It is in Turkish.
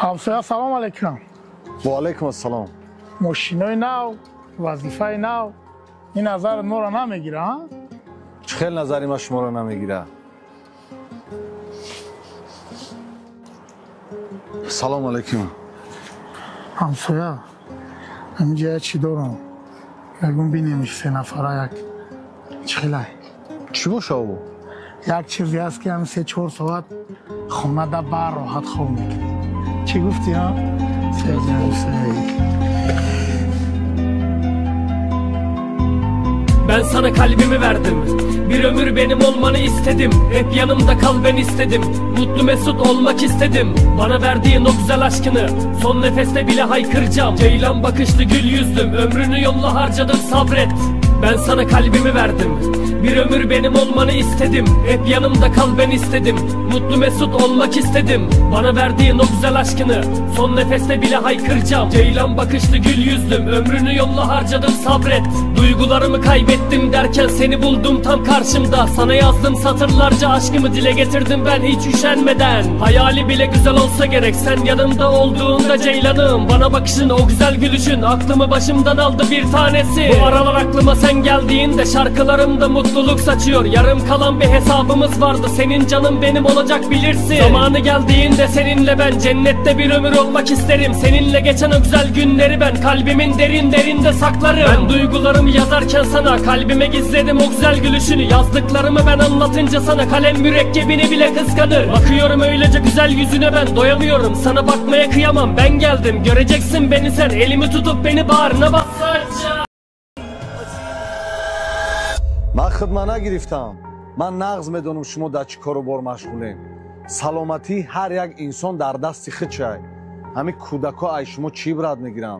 همسایه سلام علیکم. و علیکم السلام. ماشینای نو، وظیفه نو، این نظر ما را نمیگیره ها؟ خیلی نظری ما شما را نمیگیره. سلام علیکم. همسایه اینجا چی دارم؟ یکون بینیمش 3 نفره یک چخیله. چی باشه او؟ یک چیزی هست که هم 3-4 ساعت خونه در بر راحت خواب میکنه. چی گفتی ها؟ Ben sana kalbimi verdim. Bir ömür benim olmanı istedim. Hep yanımda kal ben istedim. Mutlu mesut olmak istedim. Bana verdiğin o güzel aşkını son nefeste bile haykıracağım. Ceylan bakışlı gül yüzlüm, ömrünü yolla harcadın sabret. Ben sana kalbimi verdim. Bir ömür benim olmanı istedim. Hep yanımda kal ben istedim. Mutlu mesut olmak istedim. Bana verdiğin o güzel aşkını son nefeste bile haykıracağım. Ceylan bakışlı gül yüzlüm, ömrünü yolla harcadım sabret. Duygularımı kaybettim derken seni buldum tam karşımda. Sana yazdım satırlarca aşkımı dile getirdim ben hiç üşenmeden. Hayali bile güzel olsa gerek sen yanımda olduğunda Ceylanım. Bana bakışın o güzel gülüşün aklımı başımdan aldı bir tanesi. Bu aralar aklıma sen geldiğinde şarkılarımda mutluluk saçıyor. Yarım kalan bir hesabımız vardı, senin canın benim olacak bilirsin. Zamanı geldiğinde seninle ben cennette bir ömür olmak isterim. Seninle geçen o güzel günleri ben kalbimin derinlerinde saklarım. Ben duygularımı yazarken sana kalbime gizledim o güzel gülüşünü. Yazdıklarımı ben anlatınca sana kalem mürekkebini bile kıskanır. Bakıyorum öylece güzel yüzüne ben doyamıyorum. Sana bakmaya kıyamam ben geldim, göreceksin beni sen. Elimi tutup beni bağrına basınca. من خدمت نگرفتم. من نغز میدونم شما در چی کار و بار مشغولین. سلامتی هر یک انسان در دست خودشه. همین کودکا ای شما چی برات میگیرن؟